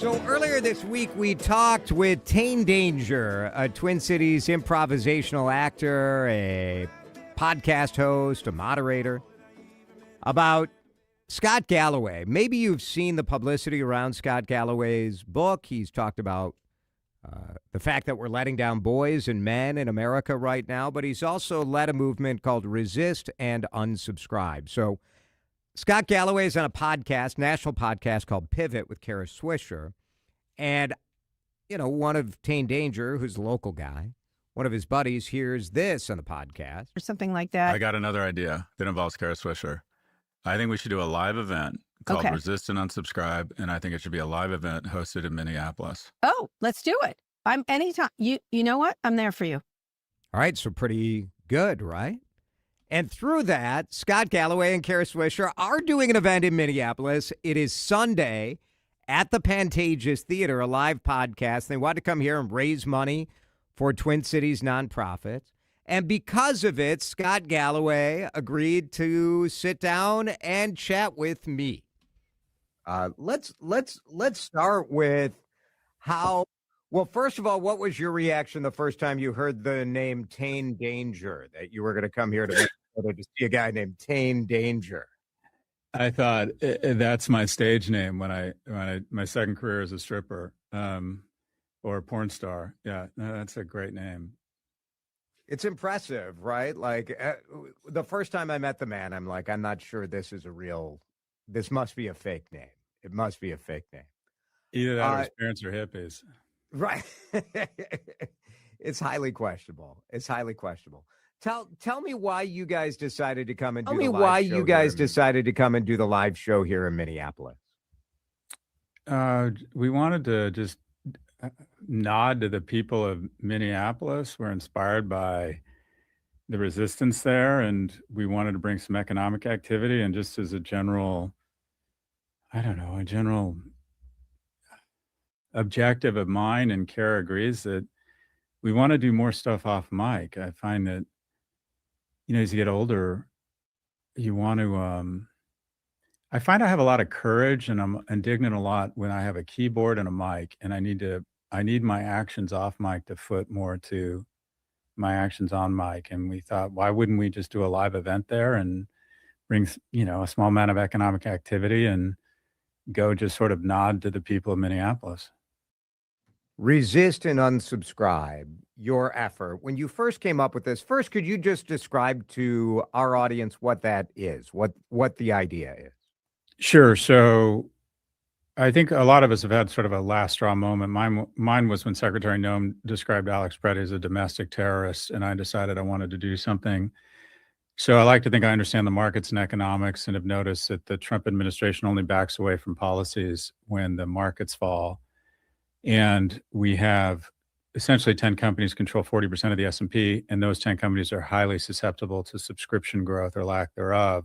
So earlier this week, we talked with Tane Danger, a Twin Cities improvisational actor, a podcast host, a moderator, about Scott Galloway. Maybe you've seen the publicity around Scott Galloway's book. He's talked about the fact that we're letting down boys and men in America right now, but he's also led a movement called Resist and Unsubscribe. So Scott Galloway is on a podcast, national podcast called Pivot with Kara Swisher. And, you know, one of Tane Danger, who's a local guy, one of his buddies hears this on the podcast. Or something like that. I got another idea that involves Kara Swisher. I think we should do a live event called Resist and Unsubscribe, and I think it should be a live event hosted in Minneapolis. Oh, let's do it. I'm anytime. You know what? I'm there for you. All right, so pretty good, right? And through that, Scott Galloway and Kara Swisher are doing an event in Minneapolis. It is Sunday at the Pantages Theater, a live podcast. They want to come here and raise money for Twin Cities nonprofits. And because of it, Scott Galloway agreed to sit down and chat with me. Let's start with how. Well, first of all, what was your reaction the first time you heard the name Tane Danger, that you were going to come here to see a guy named Tane Danger? I thought that's my stage name when my second career as a stripper or a porn star. Yeah, that's a great name. It's impressive, right? Like the first time I met the man, I'm like, I'm not sure this must be a fake name. It must be a fake name. Either that or his parents are hippies. Right. It's highly questionable. Tell me why you guys decided to come and do the live show here in Minneapolis. We wanted to just nod to the people of Minneapolis. We're inspired by the resistance there, and we wanted to bring some economic activity, and just as a general objective of mine, and Kara agrees, that we want to do more stuff off mic. I find that, as you get older, you want to, I find I have a lot of courage, and I'm indignant a lot when I have a keyboard and a mic, and I need my actions off mic to foot more to my actions on mic. And we thought, why wouldn't we just do a live event there and bring, a small amount of economic activity and go just sort of nod to the people of Minneapolis. Resist and Unsubscribe, your effort. When you first came up with this, could you just describe to our audience what that is, what the idea is? Sure. So I think a lot of us have had sort of a last straw moment. Mine was when Secretary Noem described Alex Preddy as a domestic terrorist, and I decided I wanted to do something. So I like to think I understand the markets and economics, and have noticed that the Trump administration only backs away from policies when the markets fall. And we have essentially 10 companies control 40% of the S&P, and those 10 companies are highly susceptible to subscription growth or lack thereof.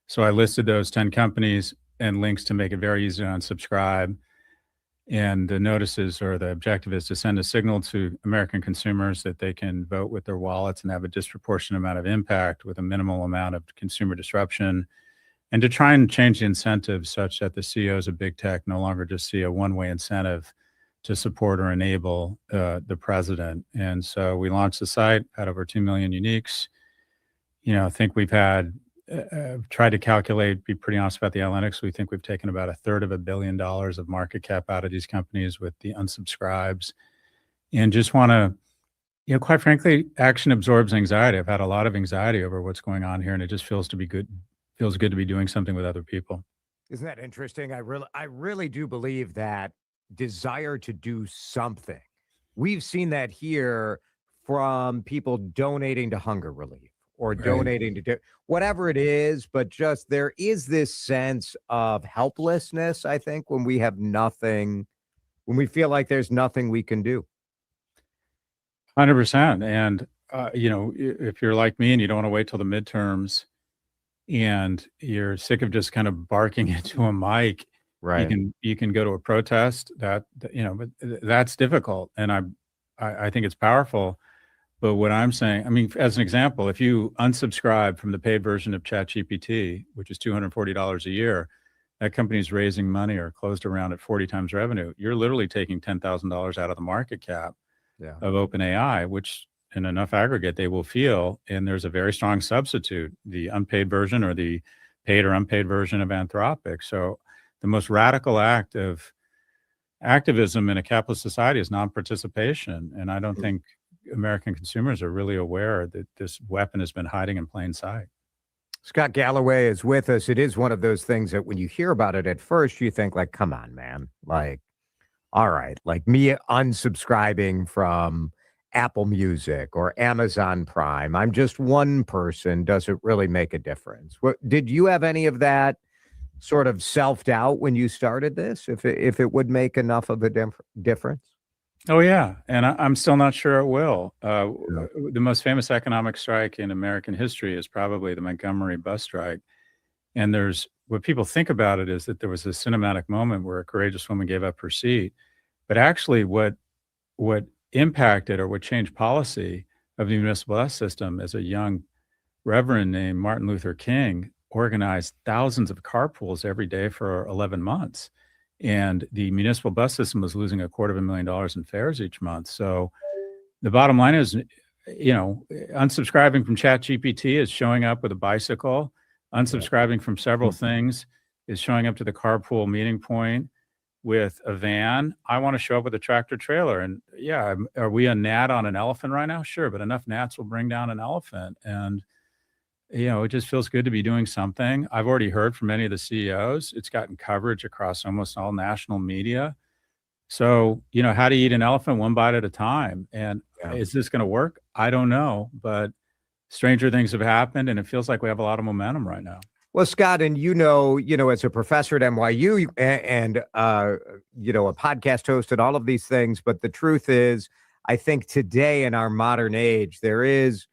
So I listed those 10 companies and links to make it very easy to unsubscribe. And the notices, or the objective, is to send a signal to American consumers that they can vote with their wallets and have a disproportionate amount of impact with a minimal amount of consumer disruption, and to try and change the incentives such that the CEOs of big tech no longer just see a one-way incentive to support or enable the president. And so we launched the site, had over 2 million uniques. I think we've had, tried to calculate, be pretty honest about the analytics. We think we've taken about $1/3 billion of market cap out of these companies with the unsubscribes, and just want to, quite frankly, action absorbs anxiety. I've had a lot of anxiety over what's going on here, and it just feels good to be doing something with other people. Isn't that interesting? I really do believe that desire to do something. We've seen that here from people donating to hunger relief or donating to whatever it is, but just there is this sense of helplessness, I think, when we have nothing, when we feel like there's nothing we can do. 100%. And, if you're like me and you don't want to wait till the midterms and you're sick of just kind of barking into a mic, right? You can go to a protest but that's difficult. And I think it's powerful. But what I'm saying, as an example, if you unsubscribe from the paid version of ChatGPT, which is $240 a year, that company's raising money or closed around at 40 times revenue, you're literally taking $10,000 out of the market cap of OpenAI, which in enough aggregate they will feel. And there's a very strong substitute, the unpaid version or the paid or unpaid version of Anthropic. So the most radical act of activism in a capitalist society is non-participation. And I don't think American consumers are really aware that this weapon has been hiding in plain sight. Scott Galloway is with us. It is one of those things that when you hear about it at first, you think like, come on, man. Like, all right, like me unsubscribing from Apple Music or Amazon Prime. I'm just one person. Does it really make a difference? Did you have any of that sort of self-doubt when you started this, if it would make enough of a difference? Oh, yeah. And I'm still not sure it will. The most famous economic strike in American history is probably the Montgomery bus strike. And what people think about it is that there was a cinematic moment where a courageous woman gave up her seat. But actually what impacted or what changed policy of the municipal bus system is a young reverend named Martin Luther King organized thousands of carpools every day for 11 months. And the municipal bus system was losing $250,000 in fares each month. So the bottom line is, unsubscribing from ChatGPT is showing up with a bicycle. Unsubscribing from several things is showing up to the carpool meeting point with a van. I want to show up with a tractor trailer. And yeah, are we a gnat on an elephant right now? Sure, but enough gnats will bring down an elephant. And it just feels good to be doing something. I've already heard from many of the CEOs. It's gotten coverage across almost all national media. So, how to eat an elephant one bite at a time. And is this going to work? I don't know, but stranger things have happened, and it feels like we have a lot of momentum right now. Well, Scott, and as a professor at NYU and a podcast host and all of these things, but the truth is, I think today in our modern age, there is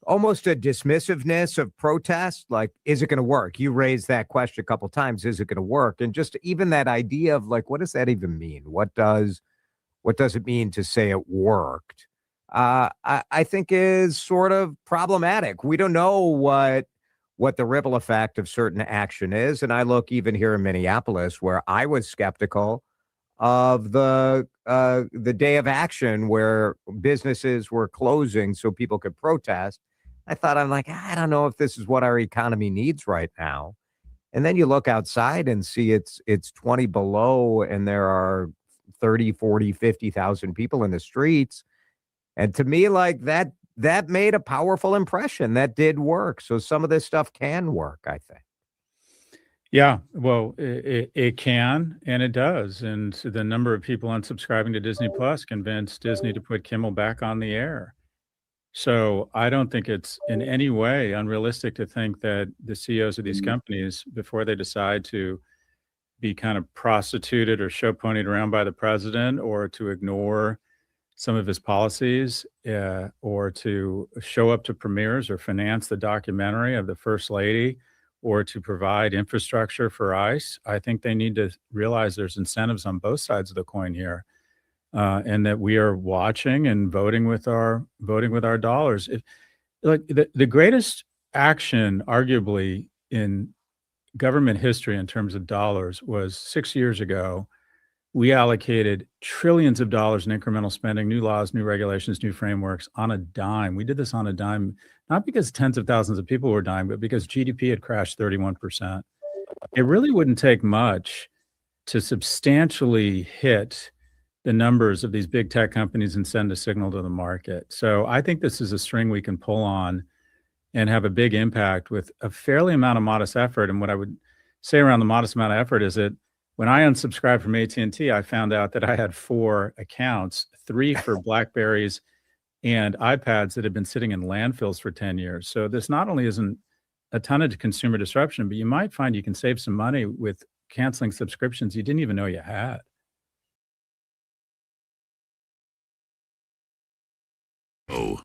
almost a dismissiveness of protest. Like, is it going to work? You raised that question a couple of times. Is it going to work? And just even that idea of like, what does that even mean? What does it mean to say it worked? I think is sort of problematic. We don't know what the ripple effect of certain action is. And I look even here in Minneapolis, where I was skeptical of the day of action where businesses were closing so people could protest. I'm like, I don't know if this is what our economy needs right now. And then you look outside and see it's 20 below and there are 30, 40, 50,000 people in the streets. And to me, like that made a powerful impression. That did work. So some of this stuff can work, I think. Yeah, well, it can, and it does. And the number of people unsubscribing to Disney Plus convinced Disney to put Kimmel back on the air. So I don't think it's in any way unrealistic to think that the CEOs of these companies, before they decide to be kind of prostituted or show ponied around by the president, or to ignore some of his policies, or to show up to premieres or finance the documentary of the First Lady, or to provide infrastructure for ICE, I think they need to realize there's incentives on both sides of the coin here, and that we are watching and voting with our dollars. The greatest action, arguably, in government history in terms of dollars was 6 years ago. We allocated trillions of dollars in incremental spending, new laws, new regulations, new frameworks on a dime. We did this on a dime, not because tens of thousands of people were dying, but because GDP had crashed 31%. It really wouldn't take much to substantially hit the numbers of these big tech companies and send a signal to the market. So I think this is a string we can pull on and have a big impact with a fairly amount of modest effort. And what I would say around the modest amount of effort is that when I unsubscribed from AT&T, I found out that I had 4 accounts, 3 for BlackBerries and iPads that had been sitting in landfills for 10 years. So this not only isn't a ton of consumer disruption, but you might find you can save some money with canceling subscriptions you didn't even know you had. Oh.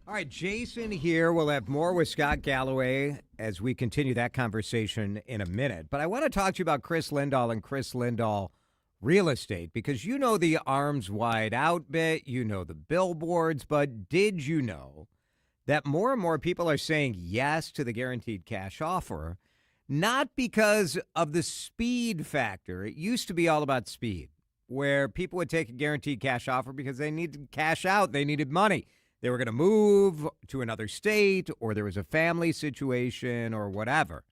All right, Jason here. We'll have more with Scott Galloway as we continue that conversation in a minute. But I want to talk to you about Chris Lindahl and Chris Lindahl Real Estate, because you know the arms wide out bit, you know the billboards, but did you know that more and more people are saying yes to the guaranteed cash offer? not because of the speed factor. It used to be all about speed, where people would take a guaranteed cash offer because they needed cash out. They needed money. They were going to move to another state, or there was a family situation or whatever.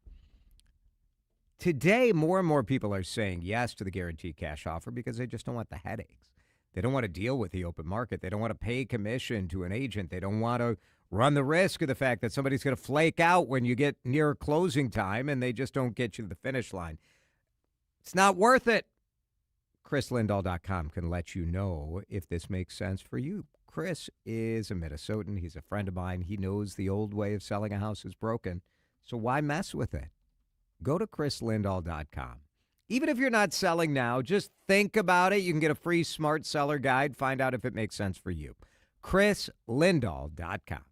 Today, more and more people are saying yes to the guaranteed cash offer because they just don't want the headaches. They don't want to deal with the open market. They don't want to pay commission to an agent. They don't want to run the risk of the fact that somebody's going to flake out when you get near closing time and they just don't get you to the finish line. It's not worth it. ChrisLindahl.com can let you know if this makes sense for you. Chris is a Minnesotan. He's a friend of mine. He knows the old way of selling a house is broken. So why mess with it? Go to ChrisLindahl.com. Even if you're not selling now, just think about it. You can get a free smart seller guide. Find out if it makes sense for you. ChrisLindahl.com.